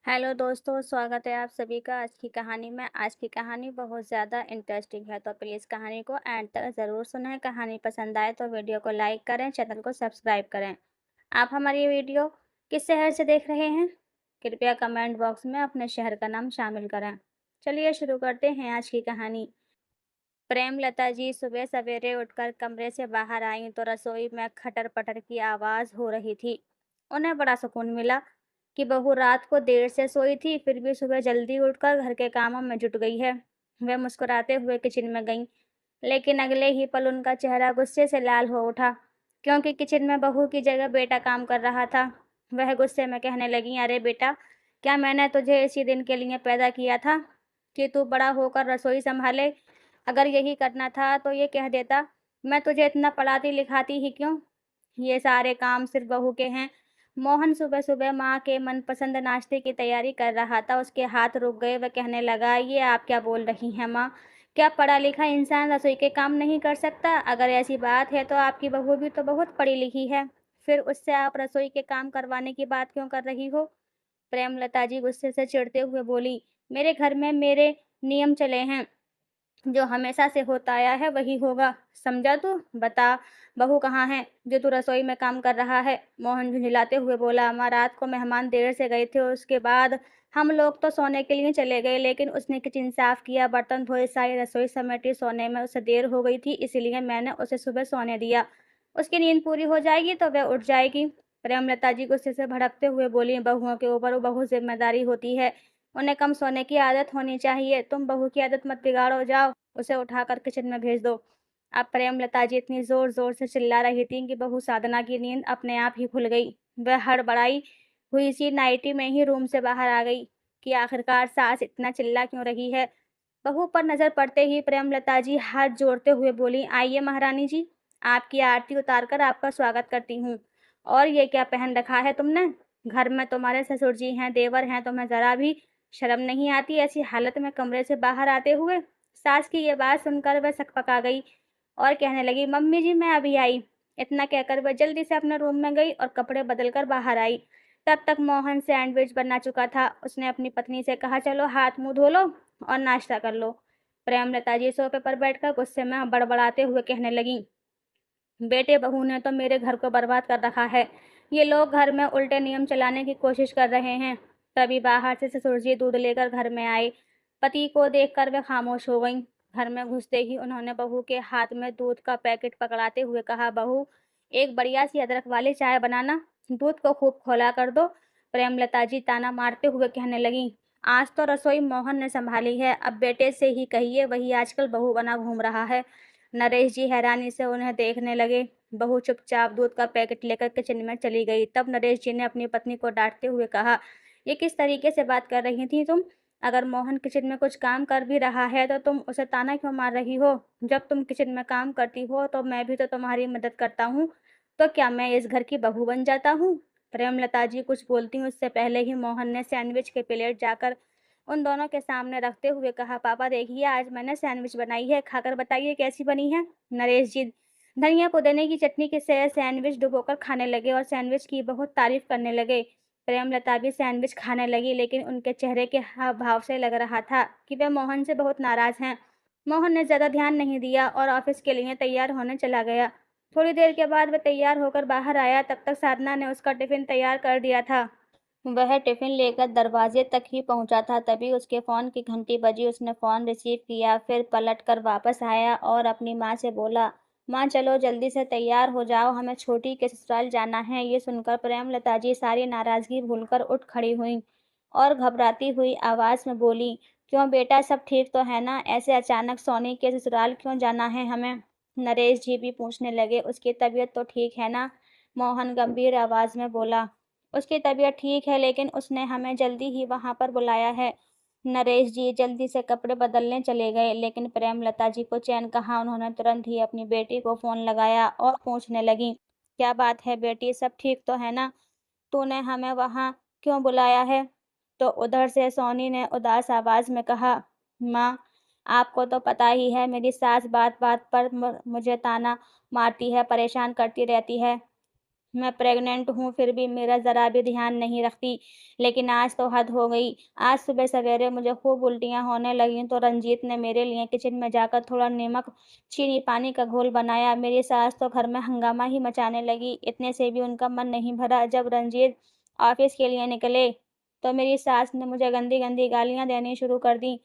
Hello दोस्तों, स्वागत है आप सभी का आज की कहानी में। आज की कहानी बहुत ज़्यादा इंटरेस्टिंग है, तो प्लीज़ कहानी को एंड तक ज़रूर सुनें। कहानी पसंद आए तो वीडियो को लाइक करें, चैनल को सब्सक्राइब करें। आप हमारी वीडियो किस शहर से देख रहे हैं? कृपया कमेंट बॉक्स में अपने शहर का नाम शामिल करें। चलिए शुरू करते हैं आज की कहानी। प्रेमलता जी सुबह सवेरे उठकर कमरे से बाहर आईं तो रसोई में खटर-पटर की आवाज़ हो रही थी। उन्हें बड़ा सुकून मिला कि बहू रात को देर से सोई थी, फिर भी सुबह जल्दी उठकर घर के कामों में जुट गई है। वह मुस्कुराते हुए किचन में गईं, लेकिन अगले ही पल उनका चेहरा गुस्से से लाल हो उठा, क्योंकि किचन में बहू की जगह बेटा काम कर रहा था। वह गुस्से में कहने लगीं, "अरे बेटा, क्या मैंने तुझे इसी दिन के लिए पैदा किया था कि तू बड़ा होकर रसोई संभाले? अगर यही करना था तो ये कह देता, मैं तुझे इतना पढ़ाती लिखाती ही क्यों? ये सारे काम सिर्फ बहू के हैं।" मोहन सुबह-सुबह माँ के मनपसंद नाश्ते की तैयारी कर रहा था। उसके हाथ रुक गए। वह कहने लगा, "ये आप क्या बोल रही हैं माँ? क्या पढ़ा-लिखा इंसान रसोई के काम नहीं कर सकता? अगर ऐसी बात है तो आपकी बहू भी तो बहुत पढ़ी-लिखी है। फिर उससे आप रसोई के काम करवाने की बात क्यों कर रही हो?" प्रेमलता जी गुस्से से चिढ़ते हुए बोली, "मेरे घर में मेरे नियम चले हैं। जो हमेशा से होता आया है वही होगा, समझा तू? बता, बहू कहाँ है जो तू रसोई में काम कर रहा है?" मोहन झुंझुलाते हुए बोला, "अम्मा, रात को मेहमान देर से गए थे, उसके बाद हम लोग तो सोने के लिए चले गए, लेकिन उसने किचन साफ किया, बर्तन धोए, सारी रसोई समेटी, सोने में उसे देर हो गई थी, इसलिए मैंने उसे सुबह सोने दिया। उसकी नींद पूरी हो जाएगी तो वह उठ जाएगी।" प्रेमलता जी गुस्से से भड़कते हुए बोली, "बहुओं के ऊपर बहुत जिम्मेदारी होती है, उन्हें कम सोने की आदत होनी चाहिए। तुम बहू की आदत मत बिगाड़ो, जाओ उसे उठाकर किचन में भेज दो।" अब प्रेमलता जी इतनी ज़ोर-ज़ोर से चिल्ला रही थीं कि बहू साधना की नींद अपने आप ही खुल गई। वह हड़बड़ाई हुई सी नाइटी में ही रूम से बाहर आ गई कि आखिरकार सास इतना चिल्ला क्यों रही है। बहू पर नज़र पड़ते ही प्रेमलता जी हाथ जोड़ते हुए बोलीं, "आइए महारानी जी, आपकी आरती उतारकर आपका स्वागत करती हूँ। और ये क्या पहन रखा है तुमने? घर में तुम्हारे ससुर जी हैं, देवर हैं, तुम्हें ज़रा भी शर्म नहीं आती ऐसी हालत में कमरे से बाहर आते हुए?" सास की ये बात सुनकर वह सकपका गई और कहने लगी, "मम्मी जी, मैं अभी आई।" इतना कहकर वह जल्दी से अपने रूम में गई और कपड़े बदलकर बाहर आई। तब तक मोहन सैंडविच बना चुका था। उसने अपनी पत्नी से कहा, "चलो हाथ मुँह धो लो और नाश्ता कर लो।" प्रेमलता जी सोफे पर बैठकर गुस्से में बड़बड़ाते हुए कहने लगीं, "बेटे बहू ने तो मेरे घर को बर्बाद कर रखा है। ये लोग घर में उल्टे नियम चलाने की कोशिश कर रहे हैं।" तभी बाहर से ससुर जी दूध लेकर घर में आए। पति को देखकर वे खामोश हो गईं। घर में घुसते ही उन्होंने बहू के हाथ में दूध का पैकेट पकड़ाते हुए कहा, "बहू, एक बढ़िया सी अदरक वाली चाय बनाना, दूध को खूब खौला कर दो।" प्रेमलता जी ताना मारते हुए कहने लगीं, "आज तो रसोई मोहन ने संभाली है, अब बेटे से ही कहिए, वही आजकल बहू बना घूम रहा है।" नरेश जी हैरानी से उन्हें देखने लगे। बहू चुपचाप दूध का पैकेट लेकर किचन में चली गई। तब नरेश जी ने अपनी पत्नी को डांटते हुए कहा, "ये किस तरीके से बात कर रही थी तुम? अगर मोहन किचन में कुछ काम कर भी रहा है तो तुम उसे ताना क्यों मार रही हो? जब तुम किचन में काम करती हो तो मैं भी तो तुम्हारी मदद करता हूँ, तो क्या मैं इस घर की बहू बन जाता हूँ?" प्रेमलता जी कुछ बोलती उससे पहले ही मोहन ने सैंडविच के प्लेट जाकर उन दोनों के सामने रखते हुए कहा, "पापा देखिए, आज मैंने सैंडविच बनाई है, खाकर बताइए कैसी बनी है?" नरेश जी धनिया पुदीने की चटनी के साथ सैंडविच डुबोकर खाने लगे और सैंडविच की बहुत तारीफ करने लगे। प्रेमलता भी सैंडविच खाने लगी, लेकिन उनके चेहरे के हाव भाव से लग रहा था कि वे मोहन से बहुत नाराज हैं। मोहन ने ज्यादा ध्यान नहीं दिया और ऑफिस के लिए तैयार होने चला गया। थोड़ी देर के बाद वह तैयार होकर बाहर आया। तब तक साधना ने उसका टिफिन तैयार कर दिया था। वह टिफिन लेकर दरवाजे तक ही पहुंचा था, तभी उसके फ़ोन की घंटी बजी। उसने फ़ोन रिसीव किया, फिर पलटकर वापस आया और अपनी माँ से बोला, "माँ, चलो जल्दी से तैयार हो जाओ, हमें छोटी के ससुराल जाना है।" ये सुनकर प्रेमलता जी सारी नाराज़गी भूलकर उठ खड़ी हुईं और घबराती हुई आवाज़ में बोलीं, "क्यों बेटा, सब ठीक तो है ना? ऐसे अचानक सोनी के ससुराल क्यों जाना है हमें?" नरेश जी भी पूछने लगे, "उसकी तबीयत तो ठीक है ना?" मोहन गंभीर आवाज़ में बोला, "उसकी तबीयत ठीक है, लेकिन उसने हमें जल्दी ही वहाँ पर बुलाया है।" नरेश जी जल्दी से कपड़े बदलने चले गए, लेकिन प्रेमलता जी को चैन कहाँ। उन्होंने तुरंत ही अपनी बेटी को फ़ोन लगाया और पूछने लगीं, "क्या बात है बेटी, सब ठीक तो है ना? तूने हमें वहाँ क्यों बुलाया है?" तो उधर से सोनी ने उदास आवाज़ में कहा, "माँ, आपको तो पता ही है, मेरी सास बात-बात पर मुझे ताना मारती है, परेशान करती रहती है। मैं प्रेग्नेंट हूँ, फिर भी मेरा ज़रा भी ध्यान नहीं रखती। लेकिन आज तो हद हो गई। आज सुबह सवेरे मुझे खूब उल्टियाँ होने लगीं, तो रंजीत ने मेरे लिए किचन में जाकर थोड़ा नमक, चीनी, पानी का घोल बनाया। मेरी सास तो घर में हंगामा ही मचाने लगी। इतने से भी उनका मन नहीं भरा। जब रंजीत ऑफ़िस के लिए निकले, तो मेरी सास ने मुझे गंदी-गंदी गालियाँ देनी शुरू कर दीं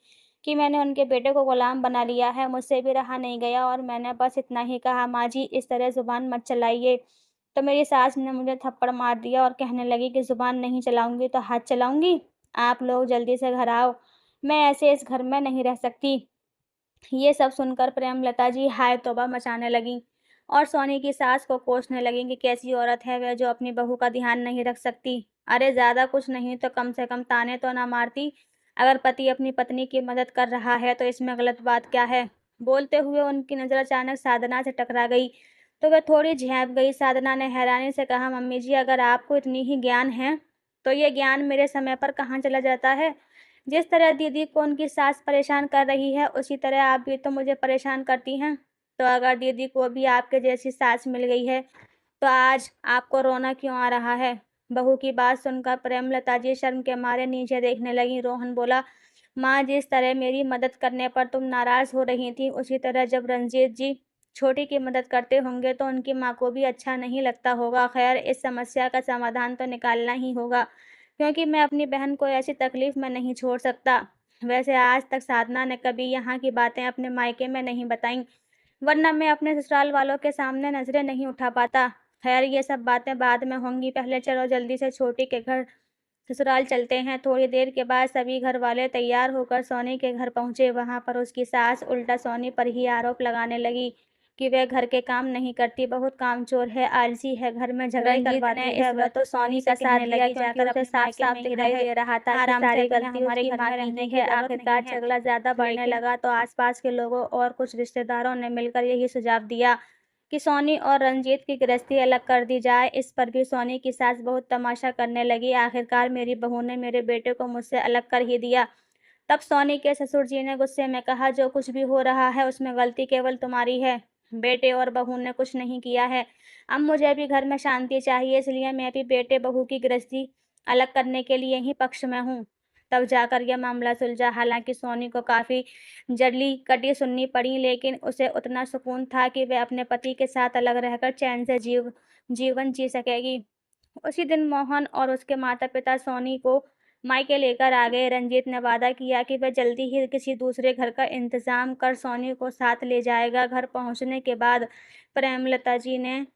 कि मैंने उनके बेटे को गुलाम बना लिया है। मुझसे भी रहा नहीं गया और मैंने बस इतना ही कहा, "माँ जी, इस तरह ज़ुबान मत चलाइए।" तो मेरी सास ने मुझे थप्पड़ मार दिया और कहने लगी कि ज़ुबान नहीं चलाऊँगी तो हाथ चलाऊँगी? आप लोग जल्दी से घर आओ, मैं ऐसे इस घर में नहीं रह सकती। ये सब सुनकर प्रेमलता जी हाय तौबा मचाने लगीं और सोनी की सास को कोसने लगीं कि कैसी औरत है वह जो अपनी बहू का ध्यान नहीं रख सकती। अरे ज़्यादा कुछ नहीं तो कम से कम ताने तो ना मारती। अगर पति अपनी पत्नी की मदद कर रहा है तो इसमें गलत बात क्या है? बोलते हुए उनकी नज़र अचानक साधना से टकरा गई, तो वह थोड़ी झेंप गई। साधना ने हैरानी से कहा, मम्मी जी, अगर आपको इतनी ही ज्ञान है तो ये ज्ञान मेरे समय पर कहाँ चला जाता है? जिस तरह दीदी को उनकी सास परेशान कर रही है, उसी तरह आप भी तो मुझे परेशान करती हैं। तो अगर दीदी को भी आपके जैसी सास मिल गई है, तो आज आपको रोना क्यों आ रहा है? बहू की बात सुनकर प्रेमलता जी शर्म के मारे नीचे देखने लगीं। रोहन बोला, माँ, जिस तरह मेरी मदद करने पर तुम नाराज़ हो रही थीं, उसी तरह जब रंजीत जी छोटी की मदद करते होंगे, तो उनकी माँ को भी अच्छा नहीं लगता होगा। खैर, इस समस्या का समाधान तो निकालना ही होगा, क्योंकि मैं अपनी बहन को ऐसी तकलीफ़ में नहीं छोड़ सकता। वैसे आज तक साधना ने कभी यहाँ की बातें अपने मायके में नहीं बताईं, वरना मैं अपने ससुराल वालों के सामने नज़रें नहीं उठा पाता। खैर, ये सब बातें बाद में होंगी, पहले चलो जल्दी से छोटी के घर ससुराल चलते हैं। थोड़ी देर के बाद सभी घरवाले तैयार होकर सोनी के घर पहुँचे। वहाँ पर उसकी सास उल्टा सोनी पर ही आरोप लगाने लगी कि वह घर के काम नहीं करती, बहुत कामचोर है, आलसी है, घर में झगड़े करवाती है। वह तो सोनी का साथ दिया क्योंकि उसे साफ-साफ दिखाई दे रहा था कि सारी गलती उसकी माँ की ही है। आखिरकार झगड़ा ज़्यादा बढ़ने लगा तो आस-पास के लोगों और कुछ रिश्तेदारों ने मिलकर यही सुझाव दिया कि सोनी और रंजीत की गृहस्थी अलग कर दी जाए। इस पर भी सोनी की सास बहुत तमाशा करने लगी। आखिरकार मेरी बहू ने मेरे बेटे को मुझसे अलग कर ही दिया। तब सोनी के ससुर जी ने गुस्से में कहा, जो कुछ भी हो रहा है उसमें गलती केवल तुम्हारी है। बेटे और बहू ने कुछ नहीं किया है। अब मुझे भी घर में शांति चाहिए, इसलिए मैं भी बेटे बहू की गृहस्थी अलग करने के लिए ही पक्ष में हूँ। तब जाकर यह मामला सुलझा। हालांकि सोनी को काफ़ी जली कटी सुननी पड़ी, लेकिन उसे उतना सुकून था कि वह अपने पति के साथ अलग रहकर चैन से जीवन जी सकेगी। उसी दिन मोहन और उसके माता-पिता सोनी को मायके लेकर आ गए। रंजीत ने वादा किया कि वह जल्दी ही किसी दूसरे घर का इंतज़ाम कर सोनी को साथ ले जाएगा। घर पहुंचने के बाद प्रेमलता जी ने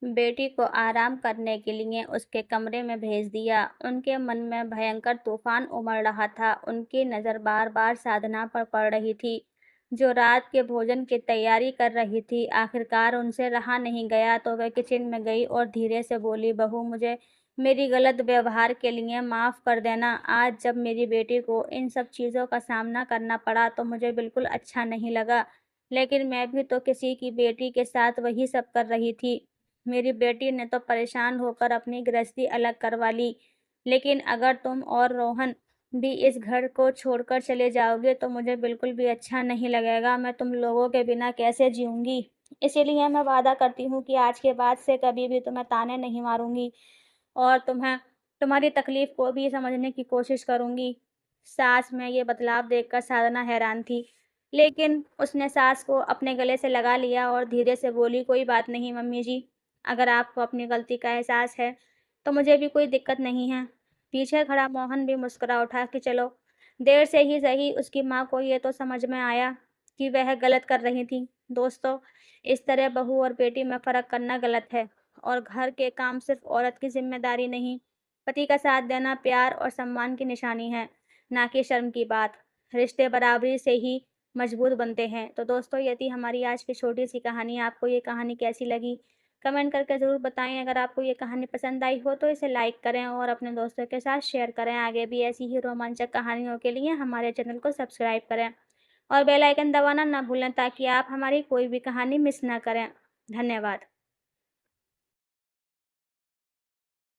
बेटी को आराम करने के लिए उसके कमरे में भेज दिया। उनके मन में भयंकर तूफान उमड़ रहा था। उनकी नज़र बार-बार साधना पर पड़ रही थी, जो रात के भोजन की तैयारी कर रही थी। आखिरकार उनसे रहा नहीं गया तो वह किचन में गई और धीरे से बोली, बहू, मुझे मेरी गलत व्यवहार के लिए माफ़ कर देना। आज जब मेरी बेटी को इन सब चीज़ों का सामना करना पड़ा तो मुझे बिल्कुल अच्छा नहीं लगा। लेकिन मैं भी तो किसी की बेटी के साथ वही सब कर रही थी। मेरी बेटी ने तो परेशान होकर अपनी गृहस्थी अलग करवा ली। लेकिन अगर तुम और रोहन भी इस घर को छोड़कर चले जाओगे तो मुझे बिल्कुल भी अच्छा नहीं लगेगा। मैं तुम लोगों के बिना कैसे जीऊँगी? इसीलिए मैं वादा करती हूँ कि आज के बाद से कभी भी तुम्हें ताने नहीं मारूँगी और तुम्हारी तकलीफ़ को भी समझने की कोशिश करूँगी। सास में ये बदलाव देखकर साधना हैरान थी, लेकिन उसने सास को अपने गले से लगा लिया और धीरे से बोली, कोई बात नहीं मम्मी जी, अगर आपको अपनी गलती का एहसास है, तो मुझे भी कोई दिक्कत नहीं है। पीछे खड़ा मोहन भी मुस्कुरा उठा कि चलो, देर से ही सही उसकी माँ को ये तो समझ में आया कि वह गलत कर रही थी। दोस्तों, इस तरह बहू और बेटी में फ़र्क करना गलत है और घर के काम सिर्फ़ औरत की ज़िम्मेदारी नहीं, पति का साथ देना प्यार और सम्मान की निशानी है, ना कि शर्म की बात। रिश्ते बराबरी से ही मज़बूत बनते हैं। तो दोस्तों, ये थी हमारी आज की छोटी-सी कहानी। आपको ये कहानी कैसी लगी? कमेंट करके ज़रूर बताएँ। अगर आपको ये कहानी पसंद आई हो तो इसे लाइक करें और अपने दोस्तों के साथ शेयर करें। आगे भी ऐसी ही रोमांचक कहानियों के लिए हमारे चैनल को सब्सक्राइब करें और बेल आइकन दबाना ना भूलें ताकि आप हमारी कोई भी कहानी मिस ना करें। धन्यवाद।